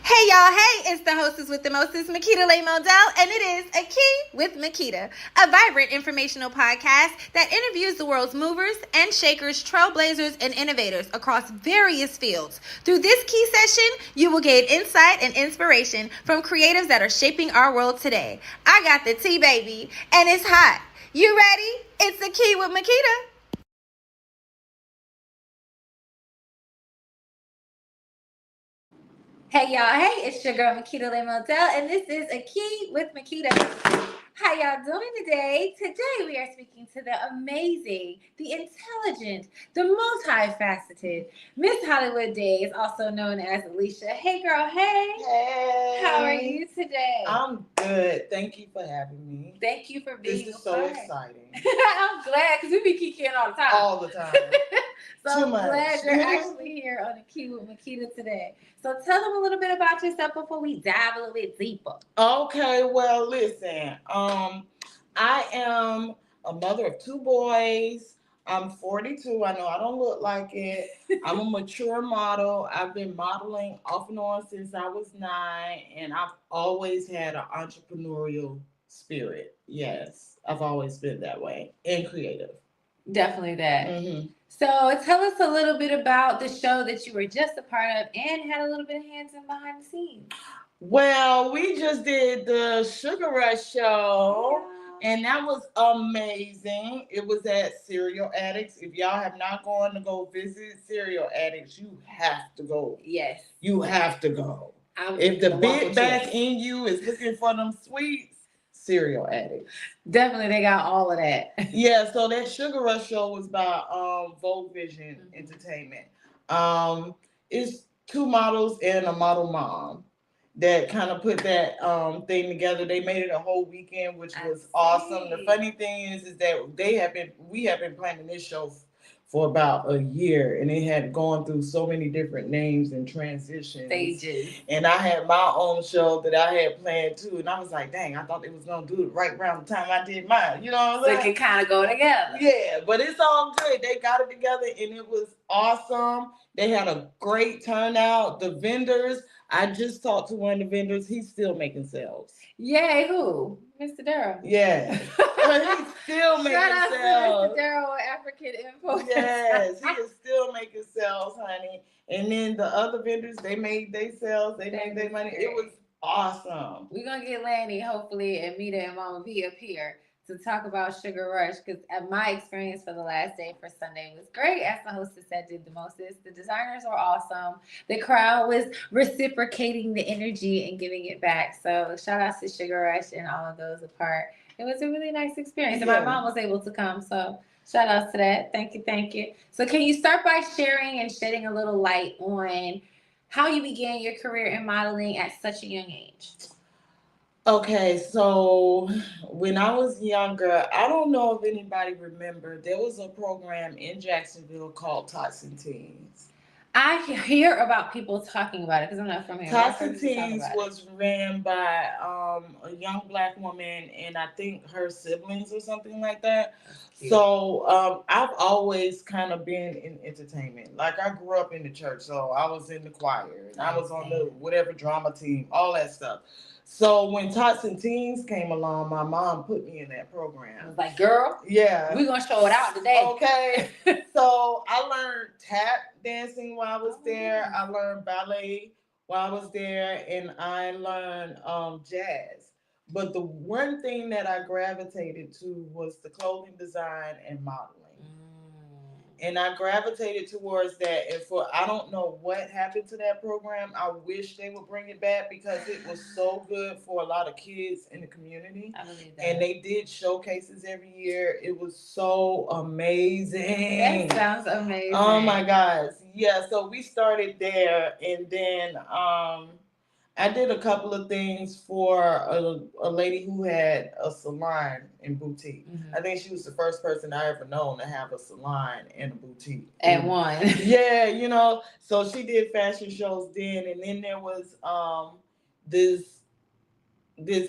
Hey y'all, hey, it's the hostess with the mostest, Makeeta Lay Modell, and it is AKee with Makeeta, a vibrant informational podcast that interviews the world's movers and shakers, trailblazers, and innovators across various fields. Through this key session, you will gain insight and inspiration from creatives that are shaping our world today. I got the tea, baby, and it's hot. You ready? It's AKee with Makeeta. Hey y'all, hey, it's your girl Makeeta Lay Modell, and this is AKee with Makeeta. How y'all doing today? Today we are speaking to the amazing, the intelligent, the multifaceted Miss Hollywood Dayz, also known as Alisha. Hey girl, hey. Hey. How are you today? I'm good. Thank you for having me. Thank you for being This is so exciting. I'm glad because we be kikiing all the time. All the time. So Too I'm much. glad you're actually here on AKee with Makeeta today. So tell them a little bit about yourself before we dive a little bit deeper. Okay, well, listen. I am a mother of two boys. I'm 42. I know I don't look like it. I'm a mature model. I've been modeling off and on since I was 9, and I've always had an entrepreneurial spirit. Yes, I've always been that way and creative. Definitely that. Mm-hmm. So tell us a little bit about the show that you were just a part of and had a little bit of hands in behind the scenes. Well, we just did the Sugar Rush show, and that was amazing. It was at Cereal Addicts. If y'all have not gone to go visit Cereal Addicts, you have to go. Yes. You have to go. If the big back in you is looking for them sweets, Cereal Addicts. Definitely, they got all of that. Yeah, so that Sugar Rush show was by Vogue Vision Entertainment. It's two models and a model mom that kind of put that thing together. They made it a whole weekend, which was awesome. The funny thing is that we have been planning this show for about a year, and it had gone through so many different names and transitions Stages. And I had my own show that I had planned too, and I was like, dang, I thought they was gonna do it right around the time I did mine. You know what I'm saying? So it can kind of go together. Yeah, but it's all good. They got it together, and it was awesome. They had a great turnout. The vendors, I just talked to one of the vendors. He's still making sales. Yay, who? Mr. Darrell. Yeah. He's still making Shout sales. Out to Mr. Darrell with African Info. Yes, he is still making sales, honey. And then the other vendors, they made their sales. They made their money. It was awesome. We're going to get Lanny, hopefully, and Mita and Mama V up here to talk about Sugar Rush, because my experience for the last day for Sunday was great. As the hostess said, did the mostest. The designers were awesome. The crowd was reciprocating the energy and giving it back. So shout out to Sugar Rush and all of those apart. It was a really nice experience. And my mom was able to come, so shout out to that. Thank you, thank you. So can you start by sharing and shedding a little light on how you began your career in modeling at such a young age? Okay, so when I was younger, I don't know if anybody remember, there was a program in Jacksonville called Toxin Teens. I hear about people talking about it because I'm not from here. Toxin Teens was ran by a young Black woman and I think her siblings or something like that. So I've always kind of been in entertainment. Like I grew up in the church, so I was in the choir and I was on the whatever drama team, all that stuff. So when Toxin Teens came along, my mom put me in that program. I was like, girl, yeah, we're going to show it out today. Okay. So I learned tap dancing while I was there. I learned ballet while I was there. And I learned jazz. But the one thing that I gravitated to was the clothing design and modeling. And I gravitated towards that. And I don't know what happened to that program. I wish they would bring it back because it was so good for a lot of kids in the community. I believe that. And they did showcases every year. It was so amazing. That sounds amazing. Oh my gosh. Yeah, so we started there, and then I did a couple of things for a lady who had a salon and boutique. Mm-hmm. I think she was the first person I ever known to have a salon and a boutique. At one. Yeah, so she did fashion shows then, and then there was this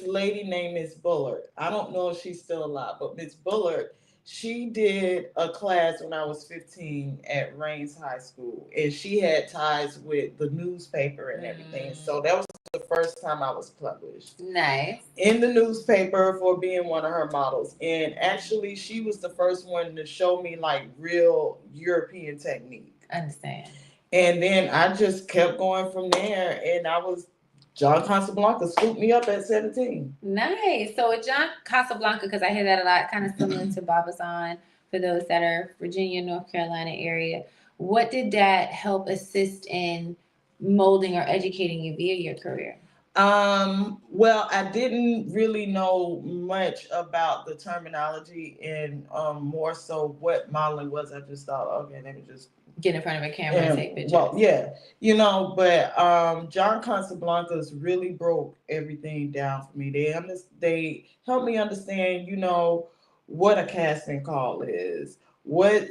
lady named Miss Bullard. I don't know if she's still alive, but Miss Bullard, She did a class when I was 15 at Rains High School, and she had ties with the newspaper and everything. So that was the first time I was published. Nice. In the newspaper for being one of her models. And actually, she was the first one to show me like real European technique. Understand. And then I just kept going from there, and I was John Casablanca scooped me up at 17. Nice. So with John Casablanca, because I hear that a lot, kind of similar to Babazon for those that are Virginia, North Carolina area. What did that help assist in molding or educating you via your career? Well, I didn't really know much about the terminology and more so what modeling was. I just thought, okay, let me just get in front of a camera and take pictures. Well, yeah, but John Casablancas really broke everything down for me. They helped me understand, what a casting call is, what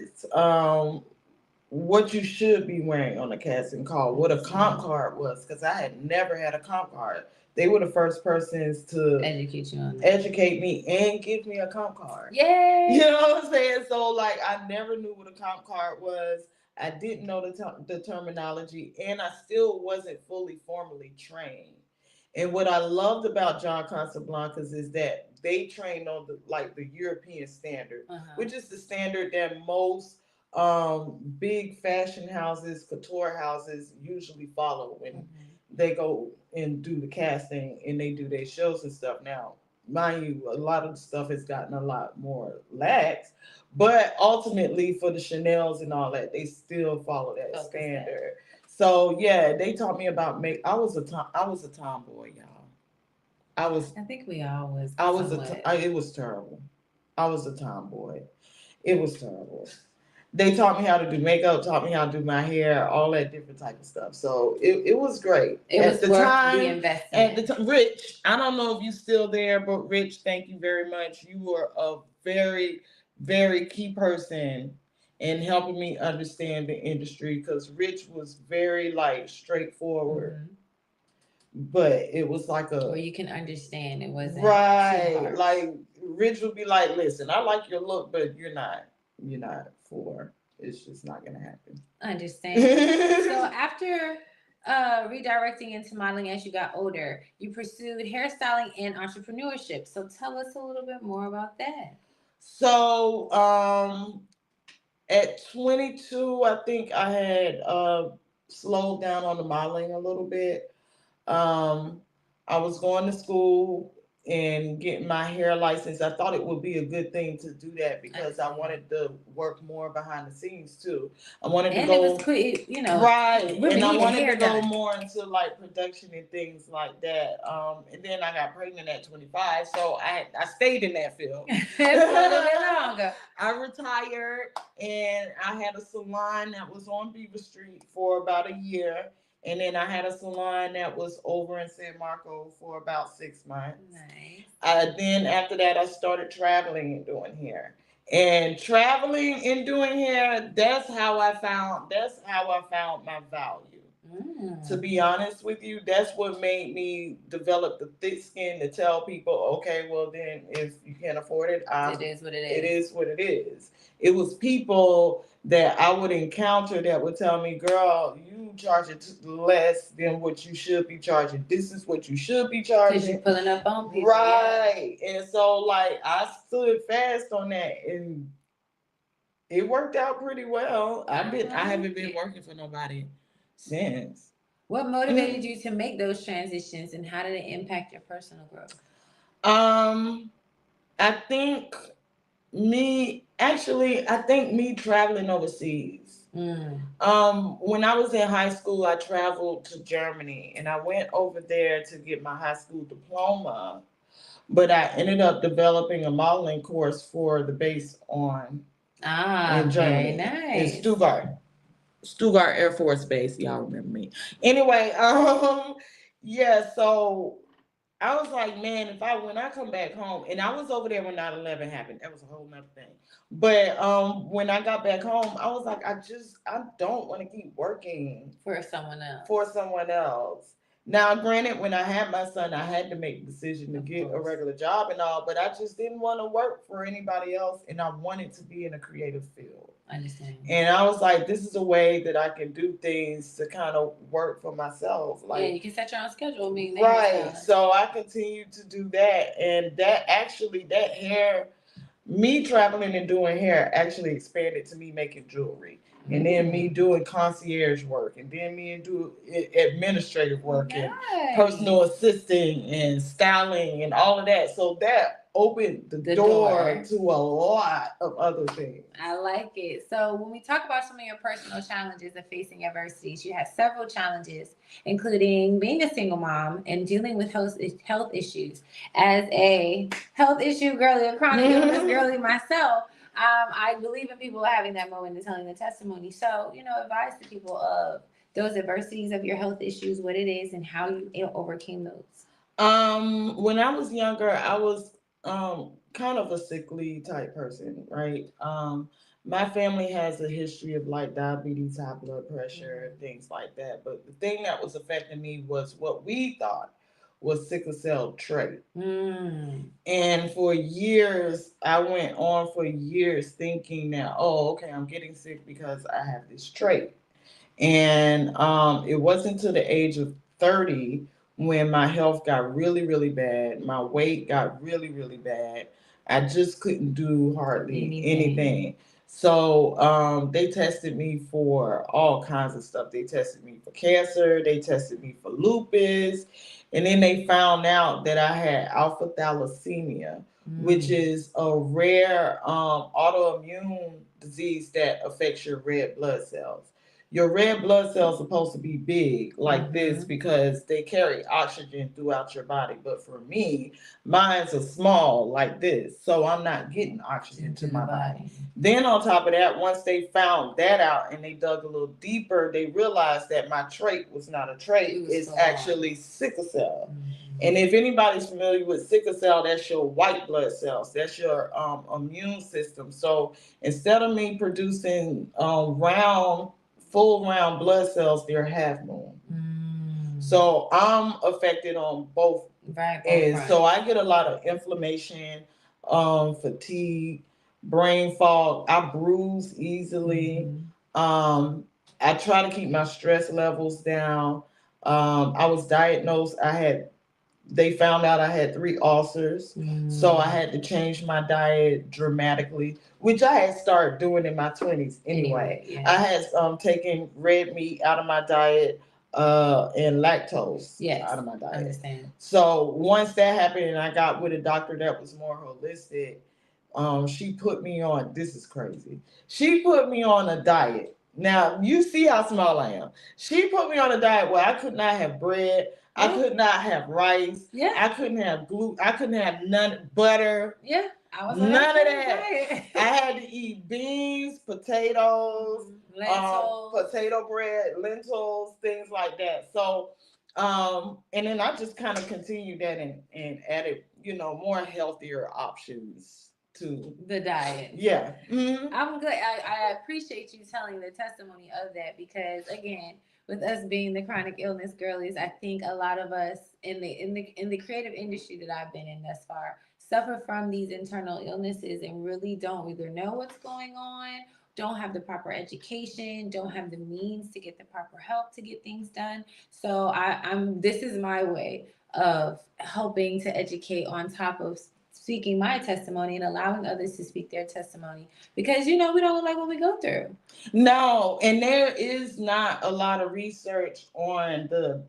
you should be wearing on a casting call, what a comp card was, because I had never had a comp card. They were the first persons to educate me and give me a comp card. Yay! You know what I'm saying? So like, I never knew what a comp card was. I didn't know the terminology, and I still wasn't fully formally trained. And what I loved about John Casablancas is that they trained on the European standard, which is the standard that most big fashion houses, couture houses usually follow when they go and do the casting and they do their shows and stuff. Now, mind you, a lot of the stuff has gotten a lot more lax, but ultimately for the Chanels and all that, they still follow that standard. So yeah, they taught me about I was a tomboy, y'all. I think we all was. It was terrible. I was a tomboy. It was terrible. They taught me how to do makeup, taught me how to do my hair, all that different type of stuff. So it was great. It was worth the investment. At the time, Rich, I don't know if you're still there, but Rich, thank you very much. You were a very, very key person in helping me understand the industry, because Rich was very straightforward. But it was where you can understand it wasn't right. Like Rich would be like, "Listen, I like your look, but you're not for. It's just not gonna happen." Understand. So after redirecting into modeling as you got older, you pursued hairstyling and entrepreneurship. So tell us a little bit more about that. So at 22, I think I had slowed down on the modeling a little bit. I was going to school and getting my hair license. I thought it would be a good thing to do that because I wanted to work more behind the scenes too. I wanted to go, it was quick, right, and I wanted to go more into production and things like that. And then I got pregnant at 25, so I stayed in that field for a little bit longer. I retired and I had a salon that was on Beaver Street for about a year. And then I had a salon that was over in San Marco for about 6 months. Nice. Then after that, I started traveling and doing hair. And traveling and doing hair, that's how I found my value. To be honest with you, that's what made me develop the thick skin to tell people, okay, well then if you can't afford it, it is what it is. It is what it is. It was people that I would encounter that would tell me, girl, you charge it less than what you should be charging. This is what you should be charging. Because you're pulling up on people. Right. Yeah. And so I stood fast on that, and it worked out pretty well. I haven't been working for nobody since. What motivated you to make those transitions, and how did it impact your personal growth? I think me traveling overseas. When I was in high school, I traveled to Germany and I went over there to get my high school diploma, but I ended up developing a modeling course for the base in Germany. Very nice. In Stuttgart Air Force Base. Y'all remember me. Anyway, yeah, so I was like, man, when I come back home, and I was over there when 9/11 happened, that was a whole nother thing. But when I got back home, I was like, I don't want to keep working for someone else. Now, granted, when I had my son, I had to make the decision to Of get a course. regular job and all, but I just didn't want to work for anybody else, and I wanted to be in a creative field. I understand. And I was like, this is a way that I can do things to kind of work for myself. Yeah, you Like, can set your own schedule. I mean, make your right. style. So I continued to do that. And that actually, that hair, me traveling and doing hair actually expanded to me making jewelry. And then me doing concierge work, and then me and do administrative work, and personal Nice. assisting and styling and all of that. So that opened the The door door. to a lot of other things. I like it. So when we talk about some of your personal challenges of facing adversities, you have several challenges, including being a single mom and dealing with health issues. As a health issue girly, a chronic illness girly myself, I believe in people having that moment and telling the testimony. So, advise the people of those adversities of your health issues, what it is, and how you overcame those. When I was younger, I was kind of a sickly type person, right? My family has a history of like diabetes, high blood pressure, things like that. But the thing that was affecting me was what we thought was sickle cell trait. And for years, I went on for years thinking that, oh, okay, I'm getting sick because I have this trait. And it wasn't until the age of 30 when my health got really, really bad. My weight got really, really bad. I just couldn't do hardly anything. So they tested me for all kinds of stuff. They tested me for cancer. They tested me for lupus. And then they found out that I had alpha thalassemia, which is a rare autoimmune disease that affects your red blood cells. Your red blood cells are supposed to be big like this because they carry oxygen throughout your body. But for me, mine's are small like this. So I'm not getting oxygen to my body. Then on top of that, once they found that out and they dug a little deeper, they realized that my trait was not a trait. It's actually sickle cell. And if anybody's familiar with sickle cell, that's your white blood cells. That's your immune system. So instead of me producing full round blood cells, they're half moon. So I'm affected on both ends. So I get a lot of inflammation, fatigue, brain fog. I bruise easily. I try to keep my stress levels down. I was diagnosed. They found out I had 3 ulcers. So I had to change my diet dramatically, which I had started doing in my 20s anyway. I had taken red meat out of my diet and lactose out of my diet. Understand. So once that happened and I got with a doctor that was more holistic, she put me on, this is crazy. She put me on a diet. Now, you see how small I am. She put me on a diet where I could not have bread. I could not have rice. Yeah. I couldn't have gluten. I couldn't have none butter. Yeah. I was none of that. I had to eat beans, potatoes, potato bread, lentils, things like that. So, and then I just kind of continued that and added, more healthier options to the diet. Yeah. I'm good. I appreciate you telling the testimony of that because again, with us being the chronic illness girlies, I think a lot of us in the creative industry that I've been in thus far suffer from these internal illnesses and really don't either know what's going on, don't have the proper education, don't have the means to get the proper help to get things done. So I'm this is my way of helping to educate on top of speaking my testimony and allowing others to speak their testimony because we don't look like what we go through. No, and there is not a lot of research on the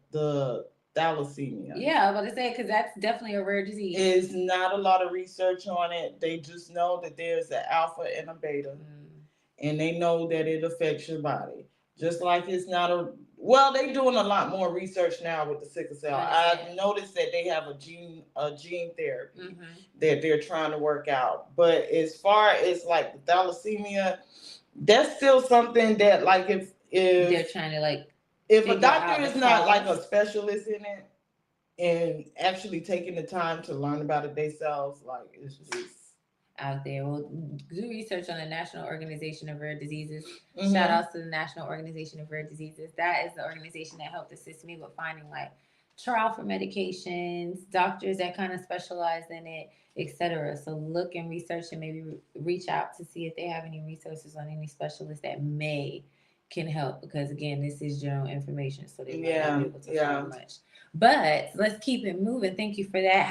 thalassemia. Yeah, I was about to say because that's definitely a rare disease. There's not a lot of research on it. They just know that there's an alpha and a beta, and they know that it affects your body. Just like it's not they're doing a lot more research now with the sickle cell. I've noticed that they have a gene therapy that they're trying to work out. But as far as like the thalassemia, that's still something that like if they're trying to if a doctor is not like a specialist in it and actually taking the time to learn about it themselves, like it's just out there. Well, do research on the National Organization of Rare Diseases. Shout outs to the National Organization of Rare Diseases. That is the organization that helped assist me with finding trial for medications, doctors that kind of specialize in it, etc. So look and research and maybe reach out to see if they have any resources on any specialists that may can help, because again, this is general information, so they might not be able to find much. But let's keep it moving. Thank you for that.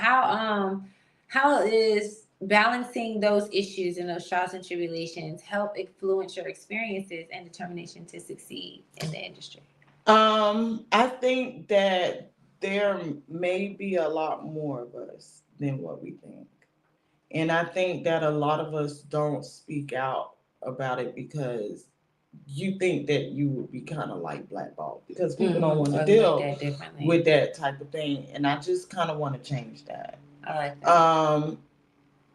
How is balancing those issues and those trials and tribulations help influence your experiences and determination to succeed in the industry? I think that there may be a lot more of us than what we think. And I think that a lot of us don't speak out about it because you think that you would be kind of like blackballed because people don't want to deal with that type of thing. And I just kind of want to change that. I like that.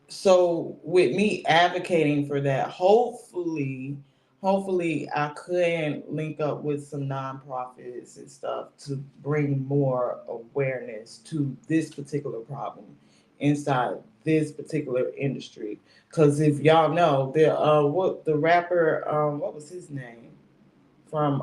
So with me advocating for that, hopefully I could link up with some nonprofits and stuff to bring more awareness to this particular problem inside this particular industry. Because if y'all know, the rapper, what was his name? From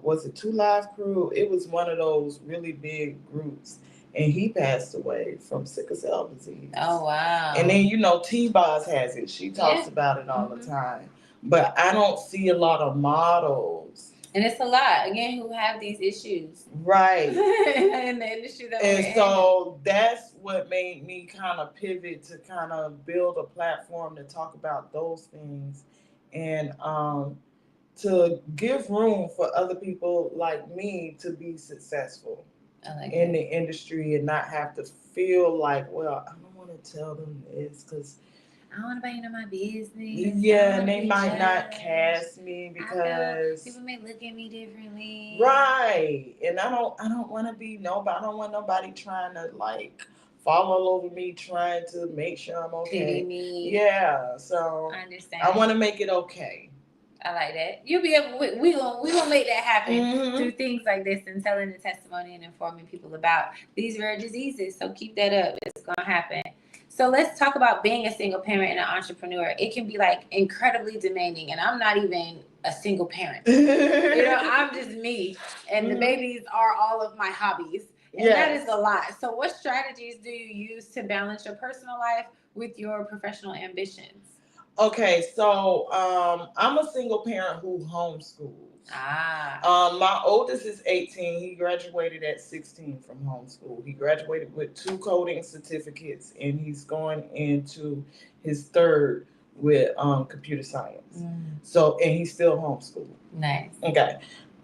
was it Two Live Crew? It was one of those really big groups, and he passed away from sickle cell disease. Oh wow! And then T-Boz has it. She talks about it all the time, but I don't see a lot of models. And it's a lot again who have these issues, right? In the industry that we're in. So that's what made me kind of pivot to kind of build a platform to talk about those things, and to give room for other people like me to be successful in the industry and not have to feel like, well, I don't want to tell them this because I don't want to into my business. Yeah, and they might not cast me because people may look at me differently. Right. And I don't want to be nobody. I don't want nobody trying to like fall all over me, trying to make sure I'm okay. Pity me. Yeah. So I understand. I want to make it okay. I like that. You'll be able. We gonna make that happen through things like this and telling the testimony and informing people about these rare diseases. So keep that up. It's gonna happen. So let's talk about being a single parent and an entrepreneur. It can be like incredibly demanding, and I'm not even a single parent. I'm just me, and the babies are all of my hobbies, and that is a lot. So what strategies do you use to balance your personal life with your professional ambitions? Okay, so I'm a single parent who homeschools. My oldest is 18. He graduated at 16 from homeschool. He graduated with 2 coding certificates, and he's going into his 3rd with computer science. So, and he's still homeschooled. Nice. Okay.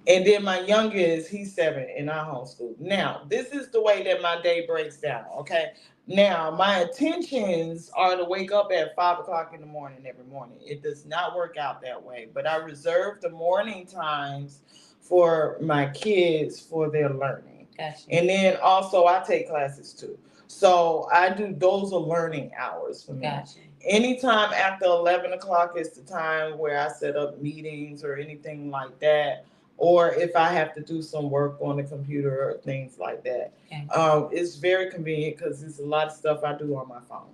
And then my youngest, he's 7, and I homeschool. Now, this is the way that my day breaks down, okay? Now, my intentions are to wake up at 5 o'clock in the morning every morning. It does not work out that way, but I reserve the morning times for my kids for their learning. Gotcha. And then also I take classes too. So I do, those are learning hours for me. Gotcha. Anytime after 11 o'clock is the time where I set up meetings or anything like that. Or if I have to do some work on the computer or things like that. Okay. It's very convenient because there's a lot of stuff I do on my phone.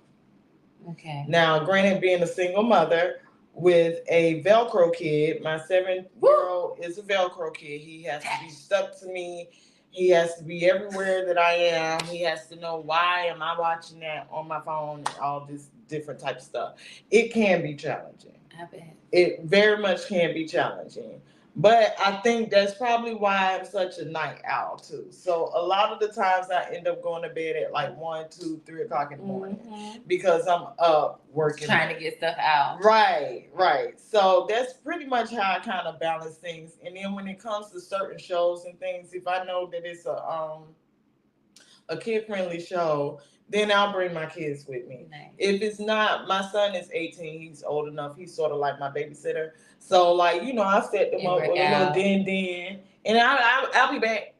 Okay. Now, granted, being a single mother with a Velcro kid, my 7-year-old is a Velcro kid. He has to be stuck to me. He has to be everywhere that I am. He has to know why am I watching that on my phone and all this different type of stuff. It can be challenging. I bet. It very much can be challenging. But I think that's probably why I'm such a night owl too. So a lot of the times I end up going to bed at like 1, 2, 3 o'clock in the morning because I'm up working. Trying to get stuff out. Right. So that's pretty much how I kind of balance things. And then when it comes to certain shows and things, if I know that it's a kid-friendly show, then I'll bring my kids with me. Nice. If it's not, my son is 18. He's old enough. He's sort of like my babysitter. So, like, I set them up with a little den, and I'll be back.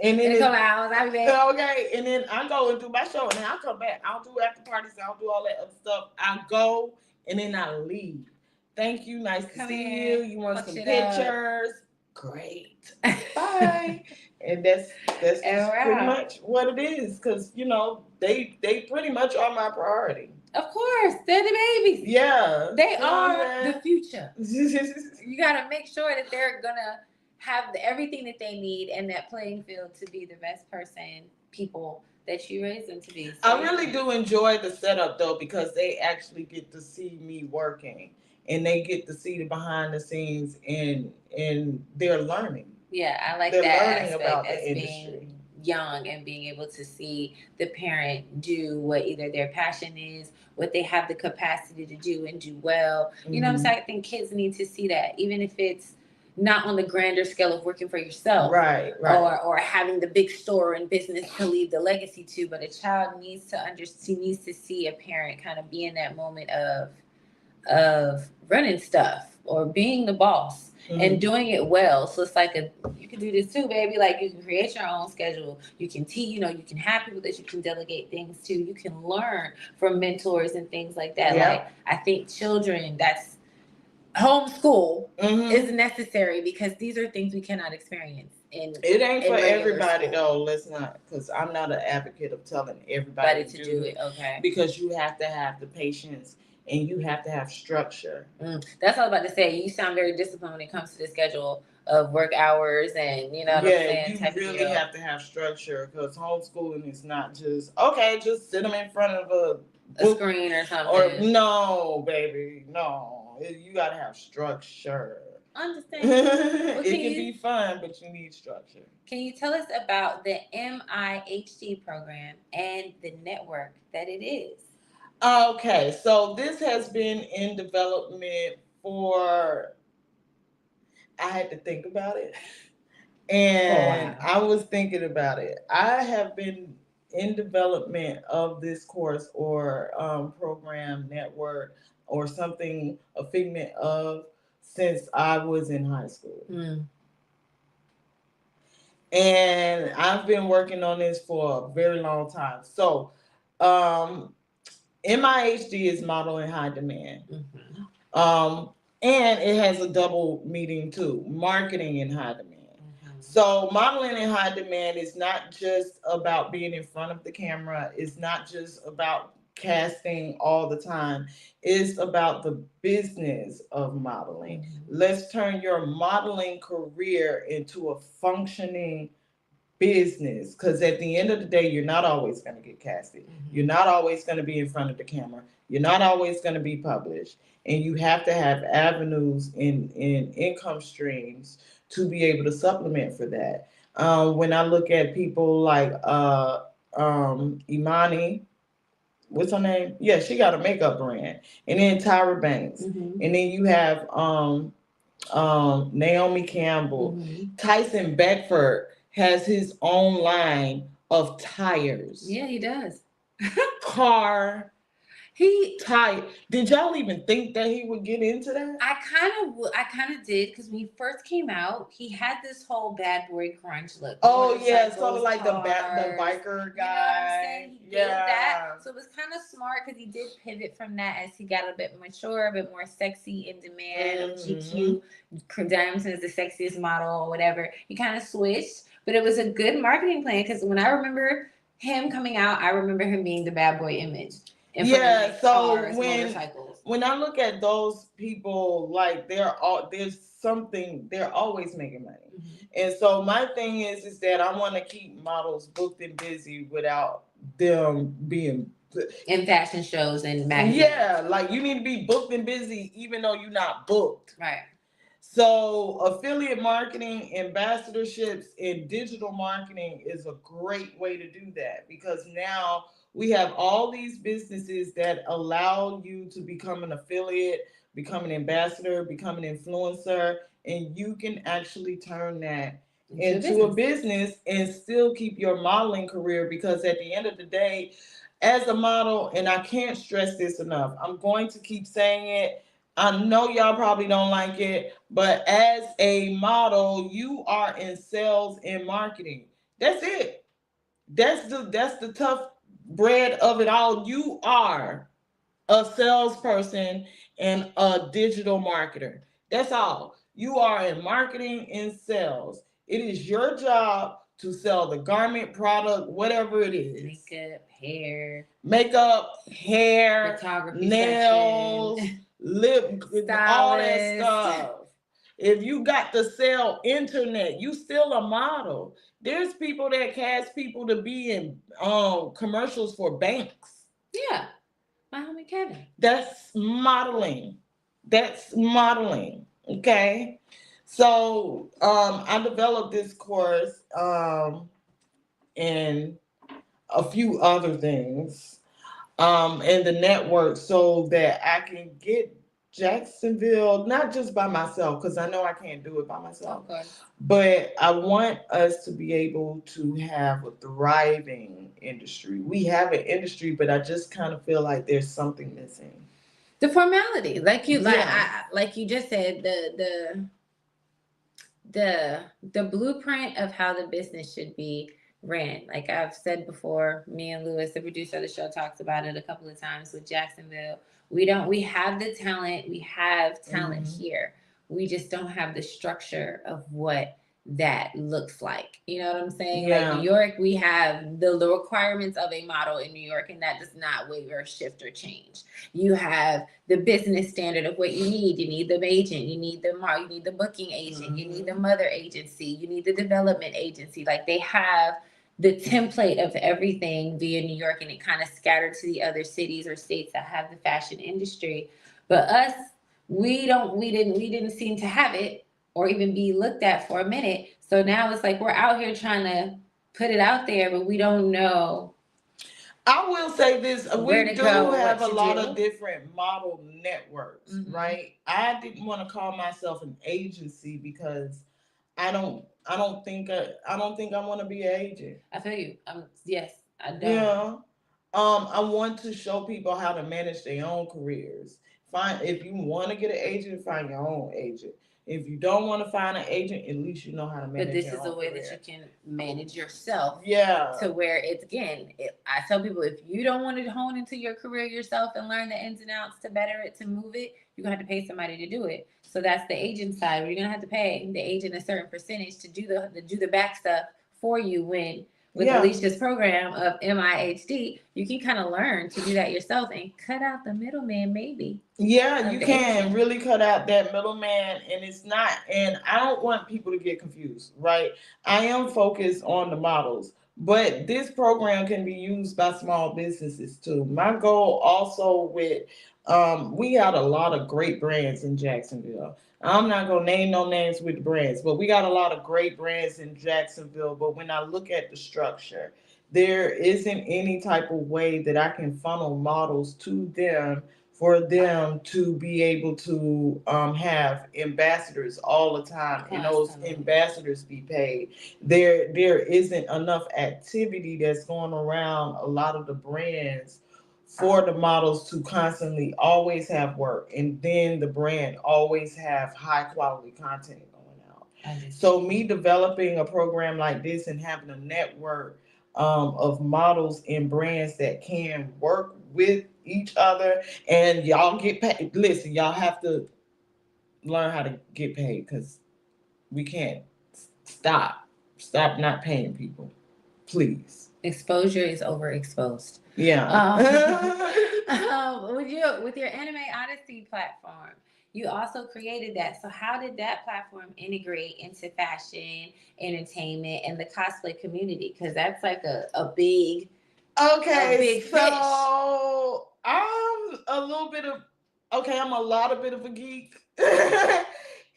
And then I'll be back. Okay, and then I go and do my show, and then I'll come back. I'll do after parties. I'll do all that other stuff. I go, and then I leave. Thank you. Nice to see you. You want some pictures? Great. Bye. And that's pretty much what it is, because they pretty much are my priority. Of course, they're the babies. Yeah, they are the future. You gotta make sure that they're gonna have everything that they need and that playing field to be the best people that you raise them to be. So, I really do enjoy the setup though, because they actually get to see me working, and they get to see the behind the scenes, and they're learning. Yeah, I like They're that learning aspect about as the industry. being young and being able to see the parent do what either their passion is, what they have the capacity to do and do well. You know what I'm saying? I think kids need to see that, even if it's not on the grander scale of working for yourself, Right. or having the big store and business to leave the legacy to. But a child needs to understand, needs to see a parent kind of be in that moment of running stuff or being the boss and doing it well. So it's like you can do this too, baby. Like you can create your own schedule. You can teach, you can have people that you can delegate things to. You can learn from mentors and things like that. Yep. Like I think children, that's homeschool is necessary because these are things we cannot experience it ain't for everybody school. though. Let's not, because I'm not an advocate of telling everybody to do it. Okay. Because you have to have the patience and you have to have structure. That's all I was about to say. You sound very disciplined when it comes to the schedule of work hours, and you know what I'm saying. You really have to have structure, because homeschooling is not just okay. Just sit them in front of a screen or something. Or no, baby, no. You gotta have structure. Understand? Well, it can be fun, but you need structure. Can you tell us about the MIHD program and the network that it is? Okay, so this has been in development for, I had to think about it. And I was thinking about it. I have been in development of this course or program, network, or something, a figment of, since I was in high school. And I've been working on this for a very long time. So, MIHD is Model in High Demand. And it has a double meaning too, marketing in high demand. So modeling in high demand is not just about being in front of the camera. It's not just about casting all the time. It's about the business of modeling. Let's turn your modeling career into a functioning business, because at the end of the day, you're not always going to get casted. You're not always going to be in front of the camera. You're not always going to be published, and you have to have avenues in income streams to be able to supplement for that. When I look at people like Imani, what's her name? Yeah, she got a makeup brand, and then Tyra Banks, and then you have Naomi Campbell, Tyson Beckford has his own line of tires. Yeah, he does. Car. Did y'all even think that he would get into that? I kind of did, because when he first came out, he had this whole bad boy crunch look. Oh yeah, sort of like the biker guy. You know what I'm saying? He did that, so it was kind of smart because he did pivot from that as he got a bit mature, a bit more sexy, in demand of GQ. Diamond is the sexiest model or whatever. He kind of switched, but it was a good marketing plan, because when I remember him coming out, I remember him being the bad boy image. So when I look at those people, like they're always making money. And so my thing is that I want to keep models booked and busy without them being in fashion shows and magazines. Yeah, like you need to be booked and busy even though you're not booked. Right. So affiliate marketing, ambassadorships, and digital marketing is a great way to do that, because now we have all these businesses that allow you to become an affiliate, become an ambassador, become an influencer, and you can actually turn that into a business and still keep your modeling career, because at the end of the day, as a model, and I can't stress this enough, I'm going to keep saying it. I know y'all probably don't like it, but as a model, you are in sales and marketing. That's it. That's the tough bread of it all. You are a salesperson and a digital marketer. That's all. You are in marketing and sales. It is your job to sell the garment, product, whatever it is. Makeup, hair, photography, nails, lip, all that stuff. If you got to sell internet, you still a model. There's people that cast people to be in commercials for banks. Yeah, my homie Kevin. That's modeling. That's modeling. Okay. So I developed this course and a few other things and the network so that I can get Jacksonville not just by myself because I know I can't do it by myself, Of course. but I want us to be able to have a thriving industry. We have an industry, but I just kind of feel like there's something missing. The formality, like you, Yeah. like you just said, the blueprint of how the business should be ran. Like I've said before, me and Lewis, the producer of the show, talks about it a couple of times with Jacksonville. We have the talent, we have talent here. We just don't have the structure of what that looks like. You know what I'm saying? Like New Yeah. York, we have the requirements of a model in New York, and that does not waver, shift, or change. You have the business standard of what you need. You need the agent, you need you need the booking agent, you need the mother agency, you need the development agency. Like they have the template of everything via New York, and it kind of scattered to the other cities or states that have the fashion industry. But us, we didn't seem to have it or even be looked at for a minute. So now it's like we're out here trying to put it out there, but we don't know I will say this: where we to do go, have a what to lot do. of different model networks, right? I didn't want to call myself an agency because I don't think I want to be an agent. I feel you. Yes, I don't. Yeah. I want to show people how to manage their own careers. Find if you want to get an agent, find your own agent. If you don't want to find an agent, at least you know how to manage. But this your is a own way career. that you can manage yourself. Yeah. To where it's again, I tell people if you don't want to hone into your career yourself and learn the ins and outs to better it, to move it, you're gonna have to pay somebody to do it. So that's the agent side where you're gonna have to pay the agent a certain percentage to do the back stuff for you when with Yeah. Alicia's program of MIHD, you can kind of learn to do that yourself and cut out the middleman maybe. Yeah, of you the can agent. really cut out that middleman, and it's not. And I don't want people to get confused, right? I am focused on the models, but this program can be used by small businesses too. My goal also with, we got a lot of great brands in Jacksonville. I'm not gonna name no names with the brands, but we got a lot of great brands in Jacksonville. But when I look at the structure, there isn't any type of way that I can funnel models to them for them to be able to have ambassadors all the time and those ambassadors be paid. There isn't enough activity that's going around a lot of the brands for the models to constantly always have work, and then the brand always have high quality content going out. So me developing a program like this and having a network of models and brands that can work with each other, and y'all get paid. Listen, y'all have to learn how to get paid because we can't stop not paying people, please. Exposure is overexposed. Yeah. With your Anime Odyssey platform, you also created that. So how did that platform integrate into fashion, entertainment, and the cosplay community? Because that's like a big Okay, fish. so I'm a little bit of I'm a lot of bit of a geek.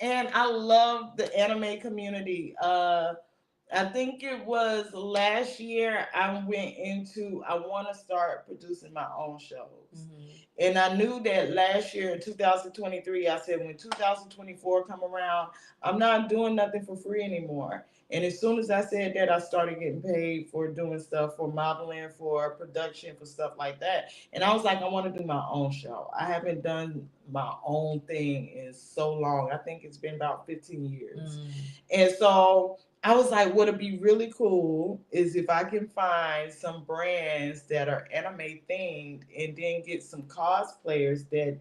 And I love the anime community. I think it was last year I want to start producing my own shows. And I knew that last year in 2023, I said when 2024 come around, I'm not doing nothing for free anymore. And as soon as I said that, I started getting paid for doing stuff, for modeling, for production, for stuff like that. And I was like, I want to do my own show. I haven't done my own thing in so long. I think it's been about 15 years. And so I was like, what'd be really cool is if I can find some brands that are anime themed and then get some cosplayers that,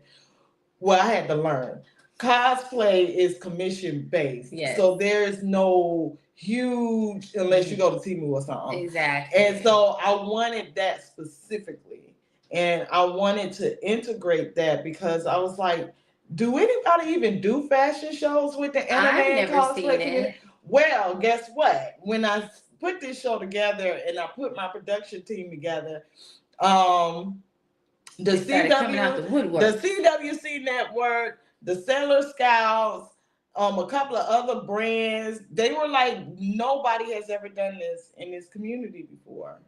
well, I had to learn. Cosplay is commission based. Yes. So there's no huge, unless you go to Temu or something. Exactly. And so I wanted that specifically. And I wanted to integrate that because I was like, do anybody even do fashion shows with the anime I've and never seen cosplay community? it. Well, guess what? When I put this show together and I put my production team together, um, the They started coming out CW, the the woodwork. CWC network, the Sailor Scouts, a couple of other brands, they were like, nobody has ever done this in this community before.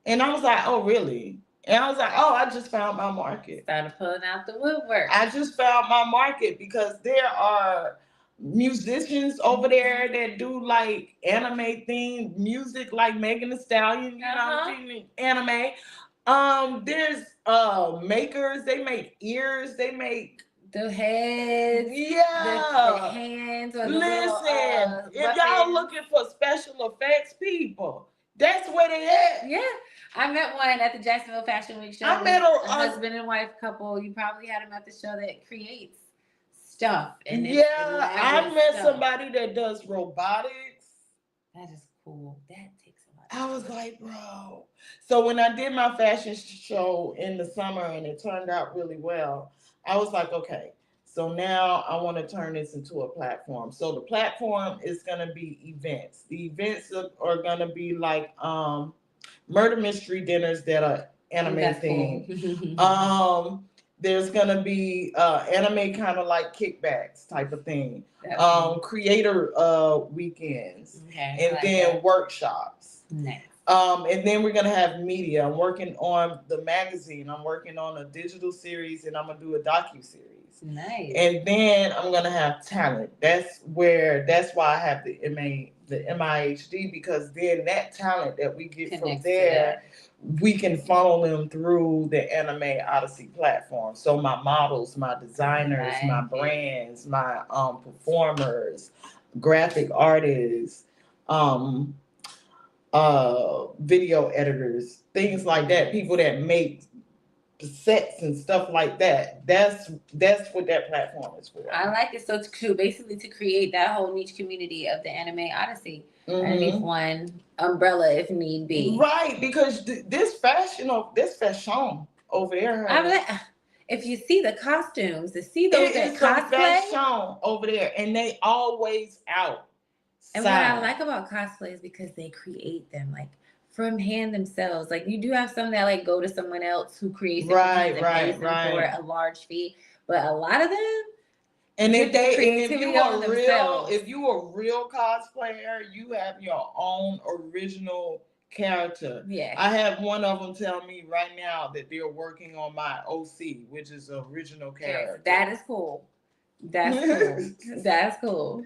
And I was like, oh, really? And I was like, oh, I just found my market. Started pulling out the woodwork. I just found my market because there are musicians over there that do like anime themed music, like Megan Thee Stallion, you know, anime. There's makers, they make ears, they make the heads, the yeah. hands, or the Listen, little if y'all buttons. looking for special effects people, that's where they at. Yeah, I met one at the Jacksonville Fashion Week show. I met a husband and wife couple. You probably had him at the show that creates stuff. And yeah, I met stuff. somebody that does robotics. That is cool. That takes a lot. I was like, bro. So when I did my fashion show in the summer and it turned out really well, I was like, okay. So now I want to turn this into a platform. So the platform is going to be events. The events are going to be like murder mystery dinners that are anime themed. Cool. There's going to be anime kind of like kickbacks type of thing. Creator weekends. Okay, and like then that. Workshops. Nice. And then we're gonna have media. I'm working on the magazine. I'm working on a digital series, and I'm gonna do a docu-series. Nice. And then I'm gonna have talent. That's why I have the MIHD, because then that talent that we get from there, we can funnel them through the Anime Odyssey platform. So my models, my designers, my brands, my performers, graphic artists, video editors, things like that, people that make sets and stuff like that. That's what that platform is for. I like it. So to basically to create that whole niche community of the Anime Odyssey underneath one umbrella if need be. Right, because this fashion over there. I'm like, if you see the costumes, to see those that cosplay fashion over there, and they always out. And what I like about cosplay is because they create them like from hand themselves. Like you do have some that like go to someone else who creates it for a large fee, but a lot of them. And if you are a real cosplayer, you have your own original character. Yeah. I have one of them tell me right now that they're working on my OC, which is the original character. That is cool. That's cool. That's cool.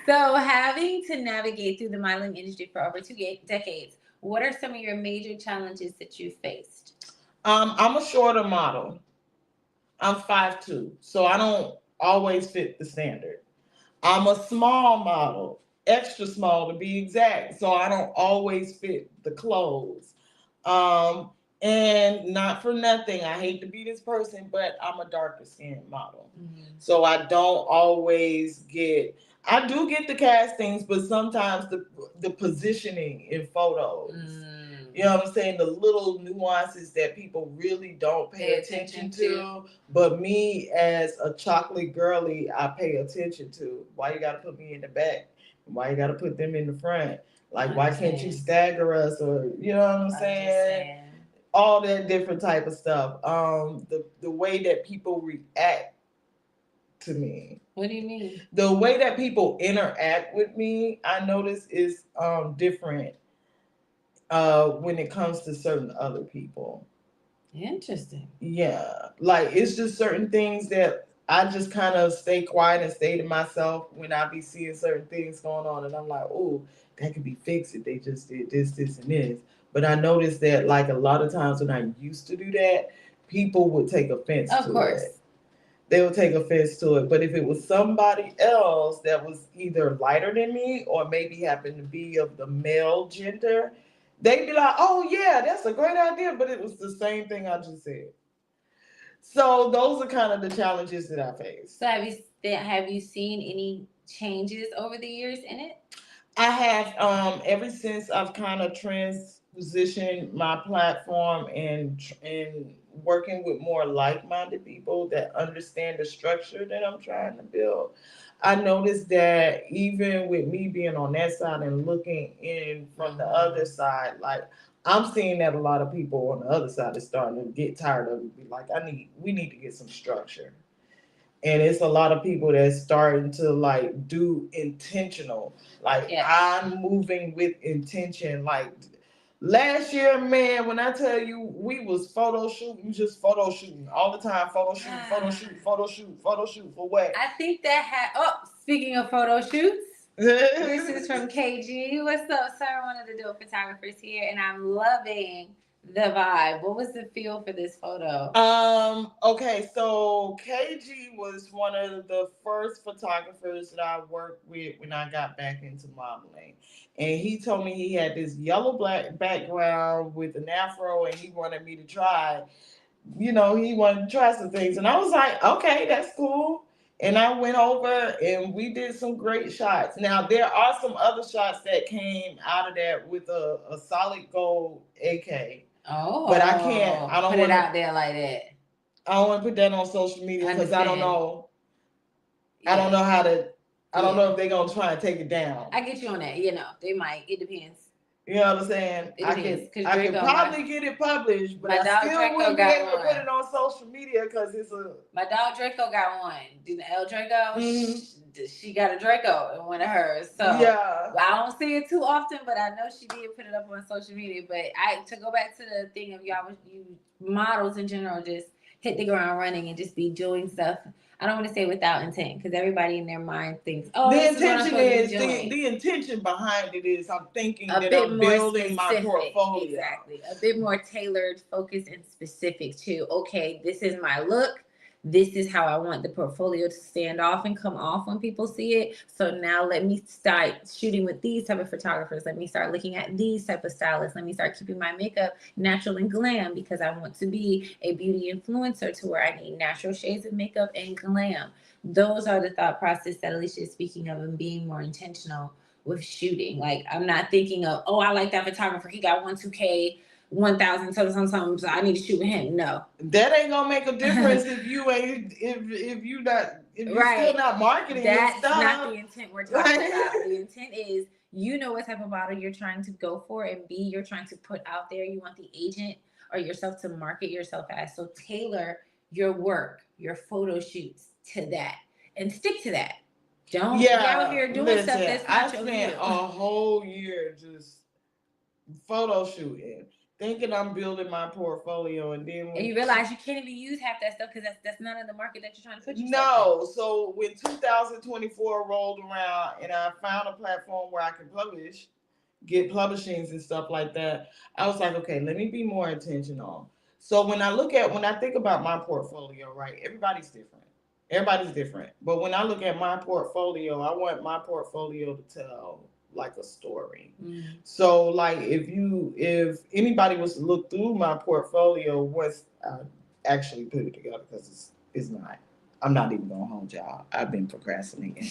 So, having to navigate through the modeling industry for over 2 decades, what are some of your major challenges that you faced? I'm a shorter model. I'm 5'2", so I don't always fit the standard. I'm a small model, extra small to be exact, so I don't always fit the clothes. And not for nothing, I hate to be this person, but I'm a darker skinned model. Mm-hmm. So I don't always I do get the castings, but sometimes the positioning in photos. You know what I'm saying? The little nuances that people really don't pay attention to. But me as a chocolate girly, I pay attention to. Why you gotta put me in the back? Why you gotta put them in the front? Like, why can't you stagger us? Or, you know what I'm saying? All that different type of stuff. The way that people react to me. What do you mean? The way that people interact with me, I notice is different when it comes to certain other people. Interesting. Yeah. Like, it's just certain things that I just kind of stay quiet and stay to myself when I be seeing certain things going on. And I'm like, oh, that could be fixed if they just did this, this, and this. But I noticed that, like, a lot of times when I used to do that, people would take offense to it. Of course. They would take offense to it. But if it was somebody else that was either lighter than me or maybe happened to be of the male gender, they'd be like, oh, yeah, that's a great idea. But it was the same thing I just said. So those are kind of the challenges that I face. So have you seen any changes over the years in it? I have, ever since I've kind of transitioned my platform and working with more like-minded people that understand the structure that I'm trying to build. I noticed that even with me being on that side and looking in from the other side, like I'm seeing that a lot of people on the other side is starting to get tired of it. Be like, we need to get some structure. And it's a lot of people that's starting to like do intentional. Like Yes. I'm moving with intention. Like last year, man, when I tell you we was photo shooting, just photo shooting all the time, photo shoot, photo shoot, photo shoot, photo shoot for what? I think that speaking of photo shoots, this is from KG. What's up, sir? One of the dope photographers here, and I'm loving the vibe. What was the feel for this photo? Okay, so KG was one of the first photographers that I worked with when I got back into modeling. And he told me he had this yellow black background with an afro and he wanted me to try, he wanted to try some things. And I was like, okay, that's cool. And I went over and we did some great shots. Now there are some other shots that came out of that with a solid gold AKee. Oh, but I can't. I don't put want it out there like that. I don't want to put that on social media because I don't know. Yeah. I don't know how to. I don't know if they're gonna try and take it down. I get you on that. They might. It depends. You know what I'm saying? It depends. I can probably get it published, but I still Draco wouldn't be able to put it on social media because it's a. My dog Draco got one. The El Draco. She got a Draco in one of hers. So yeah, I don't see it too often, but I know she did put it up on social media. But to go back to the thing of y'all, you models in general, just hit the ground running and just be doing stuff. I don't want to say without intent because everybody in their mind thinks, the intention is the intention behind it is I'm thinking that I'm building my portfolio. Exactly. A bit more tailored, focused, and specific to, okay, this is my look. This is how I want the portfolio to stand off and come off when people see it. So now let me start shooting with these type of photographers. Let me start looking at these type of stylists. Let me start keeping my makeup natural and glam because I want to be a beauty influencer to where I need natural shades of makeup and glam. Those are the thought process that Alisha is speaking of and being more intentional with shooting. Like I'm not thinking of, I like that photographer. He got 2K. 1,000 something, so I need to shoot with him. No, that ain't gonna make a difference if you ain't if you still not marketing. That's your stuff. Not the intent we're talking about. The intent is what type of model you're trying to go for, and B, you're trying to put out there. You want the agent or yourself to market yourself as. So tailor your work, your photo shoots to that, and stick to that. Don't be out here doing stuff that's not your spent a whole year just photo shooting, thinking I'm building my portfolio, and then you realize you can't even use half that stuff because that's none of the market that you're trying to put yourself No, in. So when 2024 rolled around and I found a platform where I can get publishings and stuff like that, I was like, okay, let me be more intentional. So when I think about my portfolio, right, everybody's different. But when I look at my portfolio, I want my portfolio to tell like a story. So like if anybody was to look through my portfolio, once I actually put it together, because it's not. I'm not even gonna hold y'all. I've been procrastinating.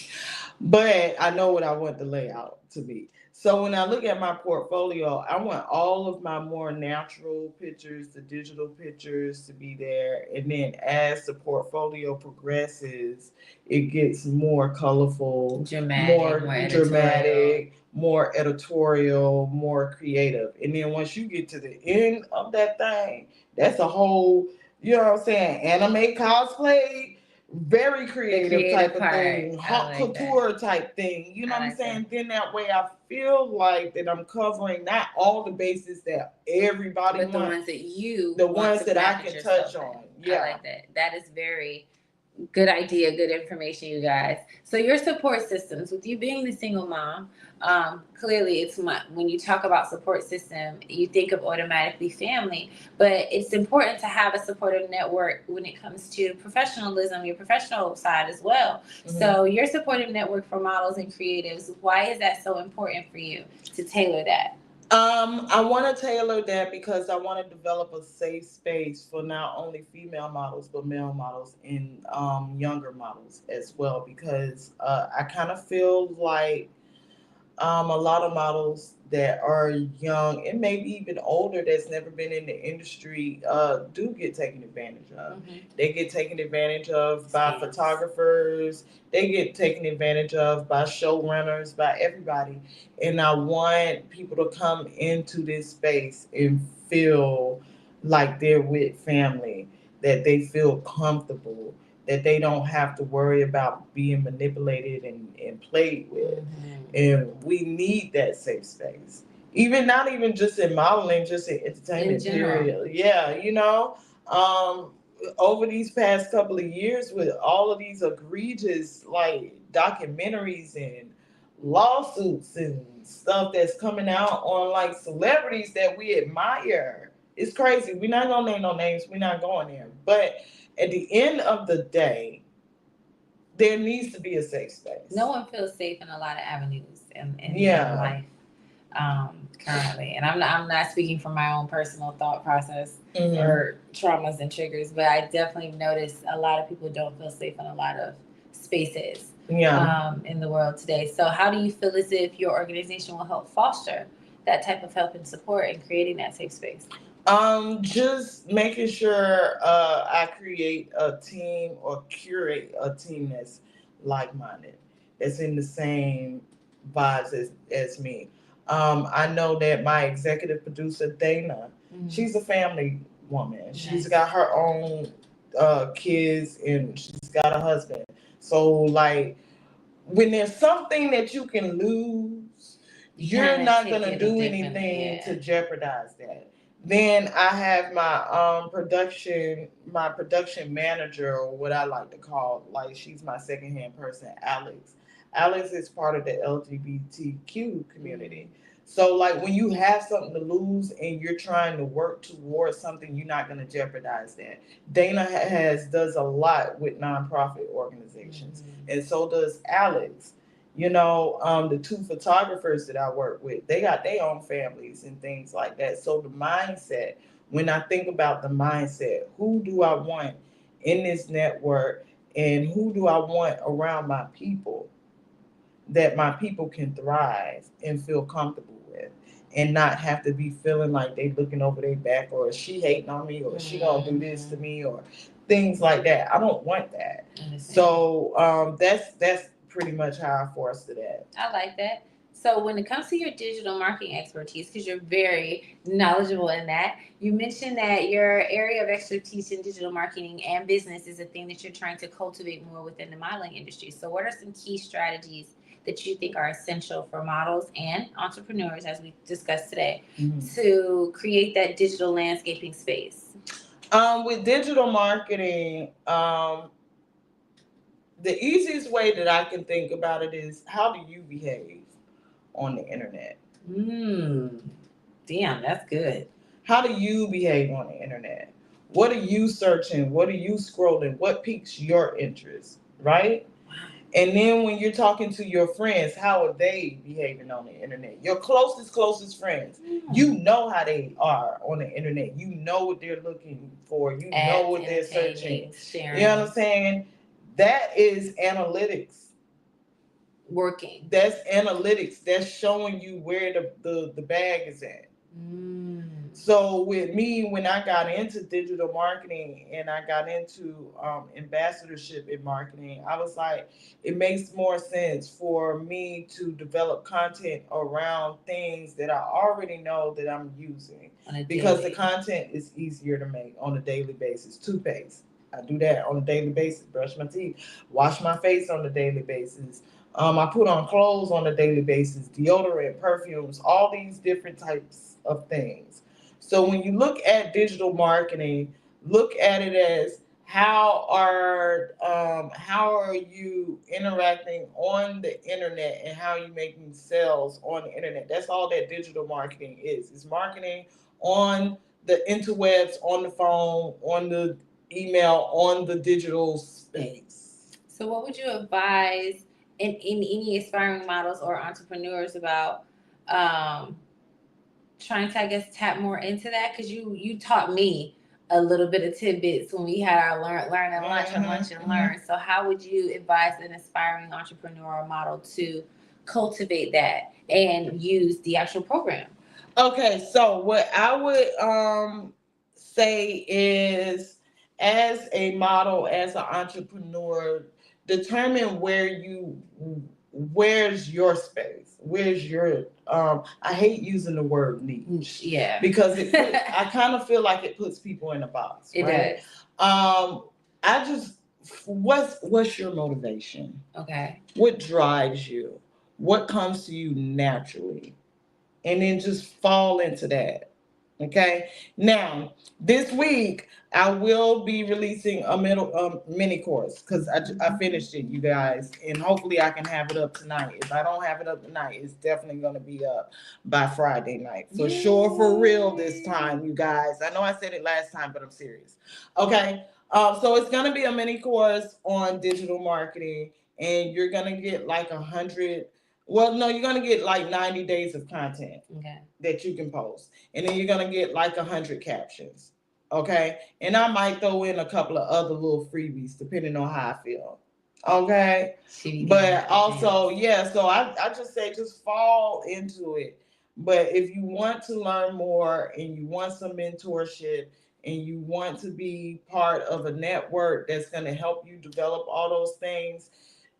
But I know what I want the layout to be. So when I look at my portfolio, I want all of my more natural pictures, the digital pictures to be there. And then as the portfolio progresses, it gets more colorful, more dramatic, more editorial, more creative. And then once you get to the end of that thing, that's a whole, you know what I'm saying, anime cosplay, very creative type of thing, haute couture type thing. You know what I'm saying? Then that way I feel like that I'm covering not all the bases that everybody wants, but the ones that the ones that I can touch on. Yeah, I like that. That is very good idea, good information, you guys. So your support systems, with you being the single mom, clearly it's when you talk about support system, you think of automatically family, but it's important to have a supportive network when it comes to professionalism, your professional side as well. So your supportive network for models and creatives, why is that so important for you to tailor that? I want to tailor that because I want to develop a safe space for not only female models but male models and younger models as well. Because I kind of feel like a lot of models that are young and maybe even older that's never been in the industry do get taken advantage of. They get taken advantage of by photographers. They get taken advantage of by showrunners, by everybody. And I want people to come into this space and feel like they're with family, that they feel comfortable, that they don't have to worry about being manipulated and played with. And we need that safe space. Even not even just in modeling, just in entertainment, period. Yeah, you know, um, over these past couple of years with all of these egregious like documentaries and lawsuits and stuff that's coming out on like celebrities that we admire. It's crazy. We're not gonna name no names. We're not going there. But at the end of the day, there needs to be a safe space. No one feels safe in a lot of avenues in life currently. And I'm not speaking from my own personal thought process or traumas and triggers, but I definitely noticed a lot of people don't feel safe in a lot of spaces in the world today. So how do you feel as if your organization will help foster that type of help and support in creating that safe space? Just making sure I create a team or curate a team that's like minded, that's in the same vibes as me. I know that my executive producer Dana, she's a family woman. Nice. She's got her own kids and she's got a husband. So like when there's something that you can lose, you're not gonna do anything to jeopardize that. Then I have my production manager, or what I like to call, like she's my second hand person, Alex. Alex is part of the LGBTQ community. So like when you have something to lose and you're trying to work towards something, you're not going to jeopardize that. Dana does a lot with nonprofit organizations, and so does Alex. You know, the two photographers that I work with, they got their own families and things like that. So the mindset, when I think about the mindset, who do I want in this network and who do I want around my people that my people can thrive and feel comfortable with and not have to be feeling like they looking over their back or is she hating on me or she gonna do this to me or things like that. I don't want that. So that's pretty much how I foster that. I like that. So when it comes to your digital marketing expertise, because you're very knowledgeable in that, you mentioned that your area of expertise in digital marketing and business is a thing that you're trying to cultivate more within the modeling industry. So what are some key strategies that you think are essential for models and entrepreneurs, as we discussed today, to create that digital landscaping space? With digital marketing, the easiest way that I can think about it is, how do you behave on the internet? Damn, that's good. How do you behave on the internet? What are you searching? What are you scrolling? What piques your interest, right? And then when you're talking to your friends, how are they behaving on the internet? Your closest friends. You know how they are on the internet. You know what they're looking for. You know what they're searching. Sharing. You know what I'm saying? That is analytics. Working. That's analytics. That's showing you where the bag is at. So with me, when I got into digital marketing and I got into ambassadorship in marketing, I was like, it makes more sense for me to develop content around things that I already know that I'm using, because the content is easier to make on a daily basis. Toothpaste, I do that on a daily basis. Brush my teeth, wash my face on a daily basis. I put on clothes on a daily basis, deodorant, perfumes, all these different types of things. So when you look at digital marketing, look at it as how are you interacting on the internet and how are you making sales on the internet. That's all that digital marketing is. It's marketing on the interwebs, on the phone, on the email, on the digital space. So what would you advise in any aspiring models or entrepreneurs about trying to, I guess, tap more into that? Because you taught me a little bit of tidbits when we had our learn and lunch and lunch and learn. So how would you advise an aspiring entrepreneur or model to cultivate that and use the actual program? Okay, so what I would say is, as a model, as an entrepreneur, determine where's your space, where's your I hate using the word niche, Yeah, because I kind of feel like it puts people in a box, it right? does. I just what's your motivation? Okay. What drives you? What comes to you naturally? And then just fall into that. Okay. Now, this week I will be releasing a mini course, because I finished it, you guys, and hopefully I can have it up tonight. If I don't have it up tonight, it's definitely going to be up by Friday night. For sure, for real this time, you guys. I know I said it last time, but I'm serious. Okay. So it's going to be a mini course on digital marketing, and you're going to get like 100. Well, no, you're gonna get like 90 days of content, okay, that you can post, and then you're gonna get like 100 captions, okay. And I might throw in a couple of other little freebies depending on how I feel, okay. But also, yeah. So I just say just fall into it. But if you want to learn more and you want some mentorship and you want to be part of a network that's gonna help you develop all those things,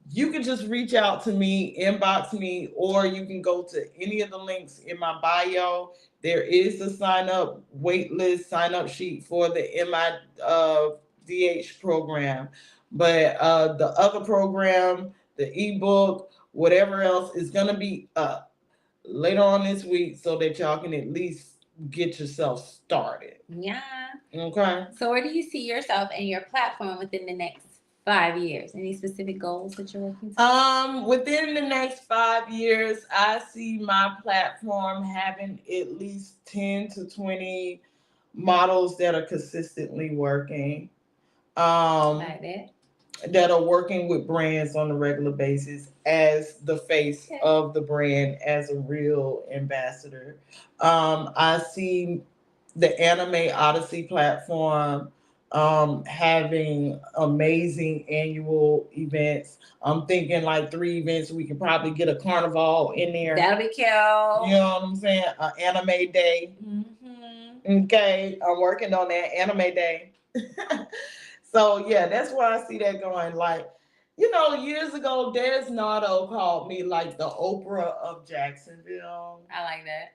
you can just reach out to me, inbox me, or you can go to any of the links in my bio. There is a sign up sheet for the MIDH program. But the other program, the ebook, whatever else, is going to be up later on this week so that y'all can at least get yourself started. Yeah. Okay. So where do you see yourself and your platform within the next 5 years? Any specific goals that you're working to? Within the next 5 years, I see my platform having at least 10 to 20 models that are consistently working. Like that are working with brands on a regular basis as the face of the brand, as a real ambassador. I see the Anime Odyssey platform having amazing annual events. I'm thinking like 3 events. We could probably get a carnival in there. That'll be cute. You know what I'm saying? An anime day. Mm-hmm. Okay, I'm working on that anime day. So yeah, that's where I see that going. Like, years ago, Dayz called me like the Oprah of Jacksonville. I like that.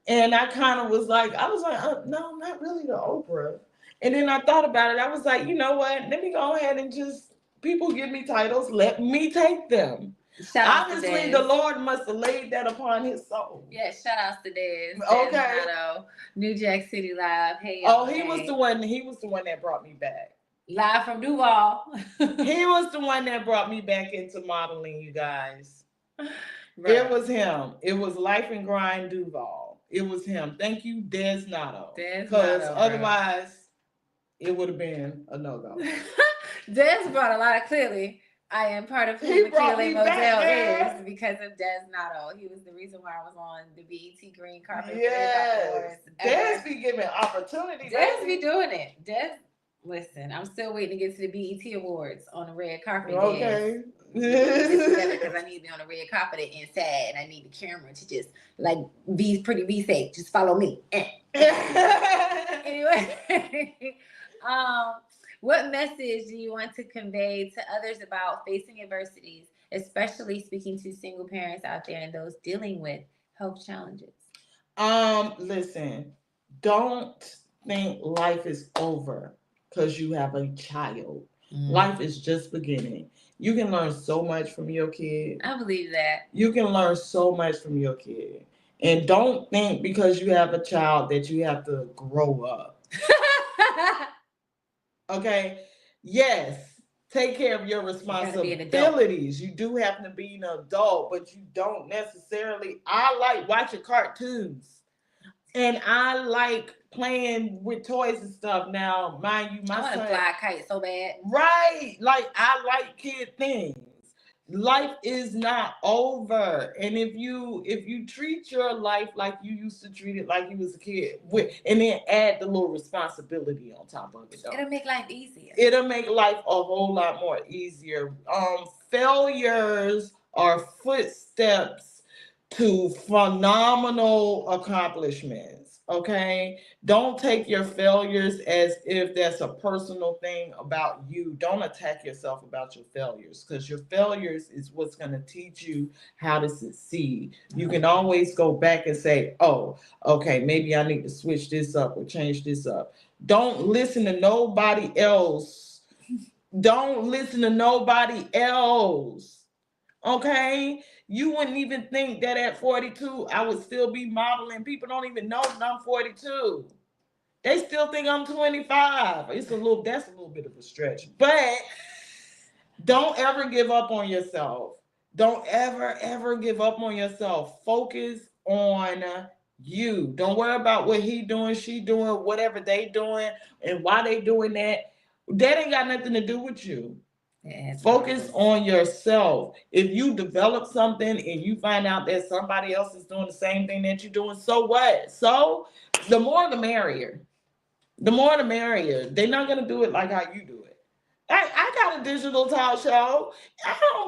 And I kind of was like, no, I'm not really the Oprah. And then I thought about it. I was like, you know what? Let me go ahead and people give me titles. Let me take them. Obviously, the Lord must have laid that upon his soul. Yeah, shout outs to Dayz. Okay. New Jack City Live. Hey, he was the one. He was the one that brought me back. Live from Duval. He was the one that brought me back into modeling, you guys. Right. It was him. It was Life and Grind Duval. It was him. Thank you, Dayz. Because otherwise, it would have been a no-go. Dayz brought a lot of clearly. I am part of who Makeeta Modell is because of Dayz. He was the reason why I was on the BET Green Carpet. Yes. Dayz be giving opportunity. Dayz be doing it. Dayz, listen, I'm still waiting to get to the BET Awards on the red carpet. Okay. Because I need to be on the red carpet inside, and I need the camera to just like be safe. Just follow me. Anyway, what message do you want to convey to others about facing adversities, especially speaking to single parents out there and those dealing with health challenges? Listen, don't think life is over because you have a child. Life is just beginning. You can learn so much from your kid. I believe that. You can learn so much from your kid. And don't think because you have a child that you have to grow up. Okay? Yes. Take care of your responsibilities. You do have to be an adult, but you don't necessarily. I like watching cartoons. And I like playing with toys and stuff. Now, mind you, my son, I want to fly a kite so bad. Right. Like, I like kid things. Life is not over. And if you treat your life like you used to treat it like you was a kid, and then add the little responsibility on top of it, it'll make life easier. It'll make life a whole lot more easier. Failures are footsteps to phenomenal accomplishments. Okay? Don't take your failures as if that's a personal thing about you. Don't attack yourself about your failures, because your failures is what's going to teach you how to succeed. You can always go back and say, oh, okay, maybe I need to switch this up or change this up. Don't listen to nobody else. Don't listen to nobody else. Okay? You wouldn't even think that at 42 I would still be modeling. People don't even know that I'm 42. They still think I'm 25. That's a little bit of a stretch. But don't ever give up on yourself. Don't ever give up on yourself. Focus on you. Don't worry about what he doing, she doing, whatever they doing, and why they doing that. That ain't got nothing to do with you. Focus on yourself. If you develop something and you find out that somebody else is doing the same thing that you're doing, so what? So the more the merrier. The more the merrier. They're not gonna do it like how you do it. I got a digital talk show.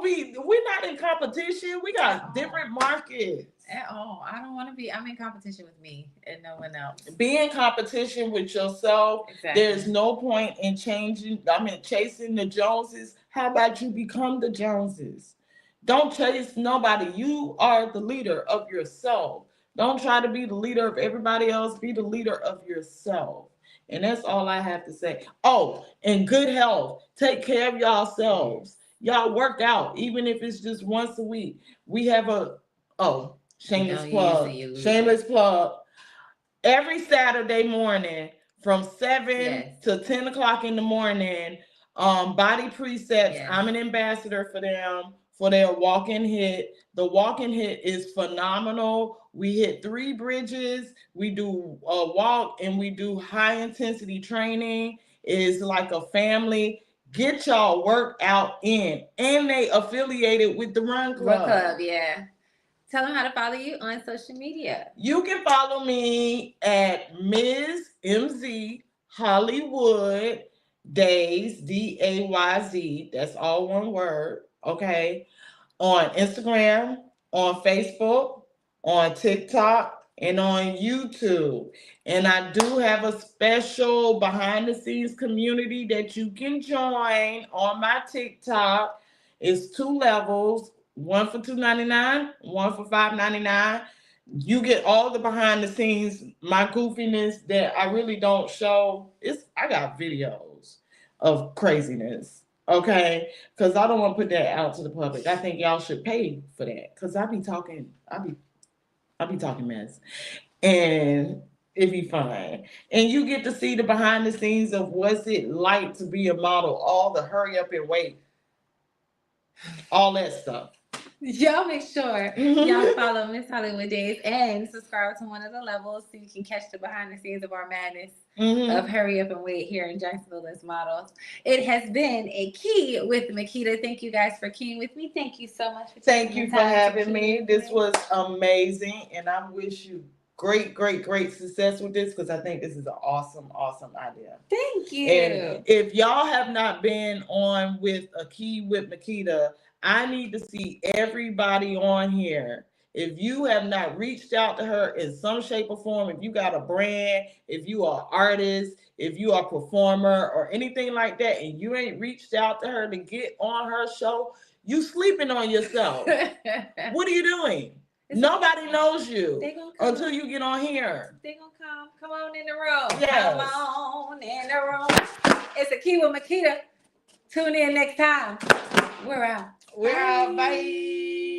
We're not in competition. We got different markets. At all. I don't want to be. I'm in competition with me and no one else. Be in competition with yourself. Exactly. There's no point in chasing the Joneses. How about you become the Joneses? Don't chase nobody. You are the leader of yourself. Don't try to be the leader of everybody else. Be the leader of yourself. And that's all I have to say. Oh, and good health. Take care of yourselves. Y'all work out, even if it's just once a week. We have shameless plug. Shameless plug. Every Saturday morning from 7 to 10 o'clock in the morning, Body Precepts. Yes. I'm an ambassador for them for their walk-in hit. The walk-in hit is phenomenal. We hit 3 bridges. We do a walk and we do high intensity training. It's like a family. Get y'all workout in. And they affiliated with the Run Club. Yeah. Tell them how to follow you on social media. You can follow me at Ms. MZ Hollywood Dayz, Dayz. That's all one word. Okay. On Instagram, on Facebook, on TikTok, and on YouTube. And I do have a special behind the scenes community that you can join on my TikTok. It's 2 levels. One for $2.99, one for $5.99. You get all the behind the scenes, my goofiness that I really don't show. I got videos of craziness, okay? Because I don't want to put that out to the public. I think y'all should pay for that. Because I be talking mess. And it'd be fun. And you get to see the behind the scenes of what's it like to be a model, all the hurry up and wait, all that stuff. Y'all make sure y'all follow Miss Hollywood Dayz and subscribe to one of the levels so you can catch the behind the scenes of our madness of Hurry Up and Wait here in Jacksonville as models. It has been AKee with Makeeta. Thank you guys for keying with me. Thank you so much for having me. This was amazing, and I wish you great success with this, because I think this is an awesome idea. Thank you. And if y'all have not been on with AKee with Makeeta, I need to see everybody on here. If you have not reached out to her in some shape or form, if you got a brand, if you are an artist, if you are a performer or anything like that, and you ain't reached out to her to get on her show, you sleeping on yourself. What are you doing? Nobody knows you until you get on here. They gonna come. Come on in the room. Yes. Come on in the room. It's AKee with Makeeta. Tune in next time. We're out. We're out. Bye.